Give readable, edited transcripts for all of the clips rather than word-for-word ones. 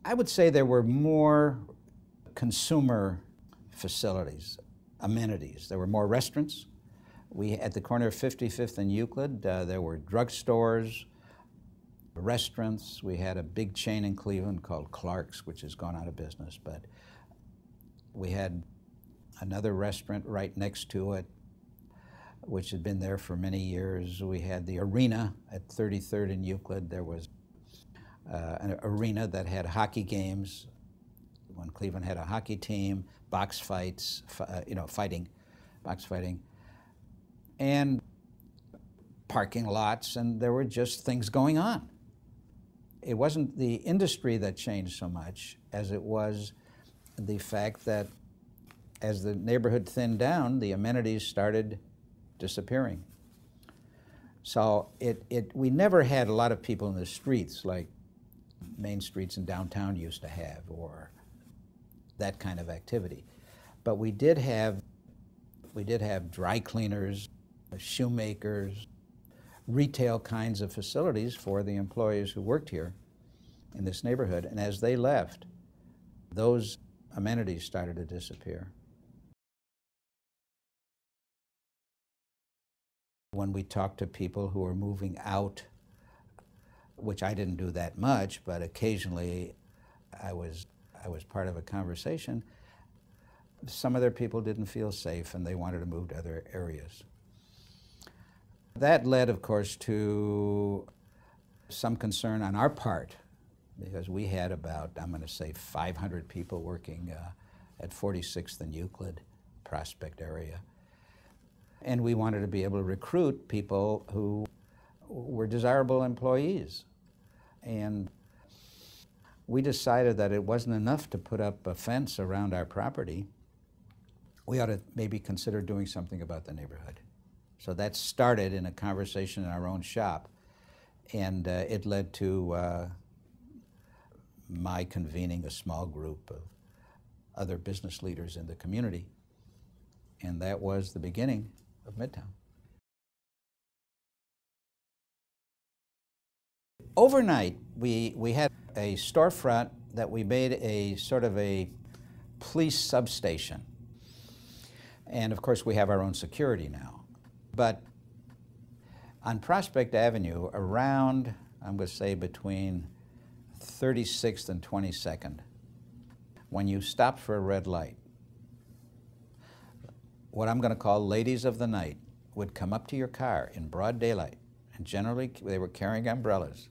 I would say there were more consumer facilities, amenities. There were more restaurants. At the corner of 55th and Euclid, there were drugstores, restaurants. We had a big chain in Cleveland called Clark's, which has gone out of business, but we had another restaurant right next to it, which had been there for many years. We had the arena at 33rd and Euclid. There was an arena that had hockey games. When Cleveland had a hockey team, box fights, box fighting, and parking lots, and there were just things going on. It wasn't the industry that changed so much as it was the fact that as the neighborhood thinned down, the amenities started disappearing. So we never had a lot of people in the streets like main streets in downtown used to have, or that kind of activity. But we did have dry cleaners, shoemakers, retail kinds of facilities for the employees who worked here in this neighborhood. And as they left, those amenities started to disappear. When we talked to people who were moving out, which I didn't do that much, but occasionally I was part of a conversation, some of their people didn't feel safe and they wanted to move to other areas. That led, of course, to some concern on our part, because we had about, I'm going to say, 500 people working at 46th and Euclid, Prospect area. And we wanted to be able to recruit people who were desirable employees. And we decided that it wasn't enough to put up a fence around our property. We ought to maybe consider doing something about the neighborhood. So that started in a conversation in our own shop, and it led to my convening a small group of other business leaders in the community, and that was the beginning of MidTown. Overnight, we had a storefront that we made a sort of a police substation. And of course, we have our own security now. But on Prospect Avenue, around, I'm going to say between 36th and 22nd, when you stopped for a red light, what I'm going to call ladies of the night would come up to your car in broad daylight, and generally they were carrying umbrellas,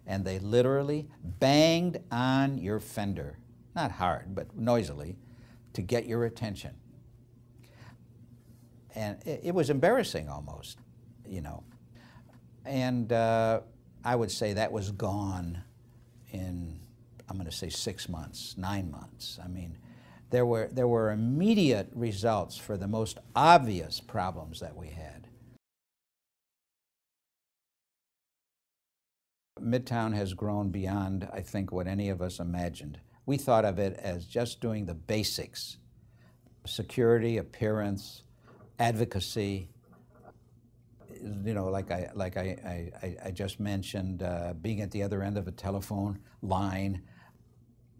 and they literally banged on your fender, not hard, but noisily, to get your attention. And it was embarrassing almost, you know. And I would say that was gone in, I'm going to say 6 months, 9 months. I mean, there were immediate results for the most obvious problems that we had. MidTown has grown beyond, I think, what any of us imagined. We thought of it as just doing the basics: security, appearance, advocacy, you know, like I just mentioned, being at the other end of a telephone line.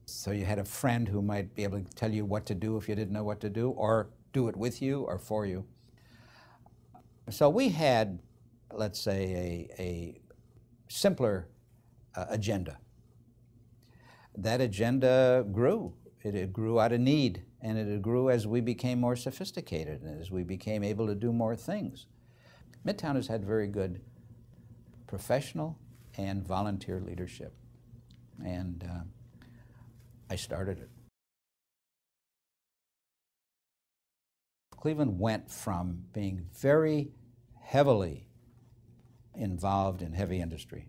So you had a friend who might be able to tell you what to do if you didn't know what to do, or do it with you or for you. So we had, let's say, a simpler agenda. That agenda grew. It grew out of need, and it grew as we became more sophisticated and as we became able to do more things. MidTown has had very good professional and volunteer leadership, and I started it. Cleveland went from being very heavily involved in heavy industry,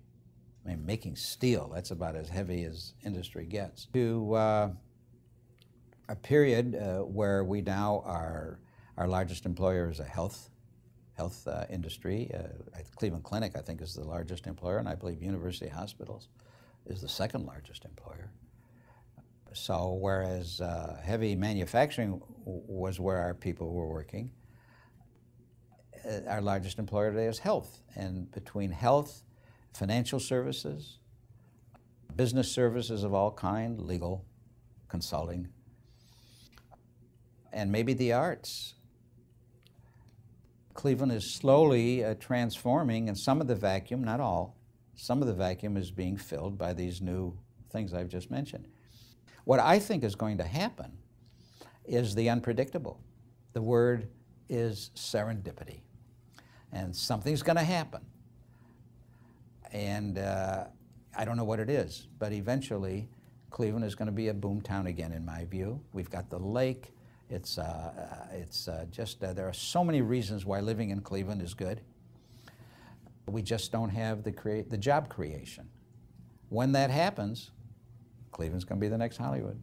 I mean, making steel, that's about as heavy as industry gets, to a period where we now are, our largest employer is a health industry. Cleveland Clinic, I think, is the largest employer, and I believe University Hospitals is the second largest employer. So whereas heavy manufacturing was where our people were working, our largest employer today is health. And between health, financial services, business services of all kind, legal, consulting, and maybe the arts. Cleveland is slowly transforming, and some of the vacuum, not all, some of the vacuum is being filled by these new things I've just mentioned. What I think is going to happen is the unpredictable. The word is serendipity. And something's going to happen. And I don't know what it is, but eventually Cleveland is going to be a boom town again, in my view. We've got the lake. It's just, there are so many reasons why living in Cleveland is good. We just don't have the job creation. When that happens, Cleveland's going to be the next Hollywood.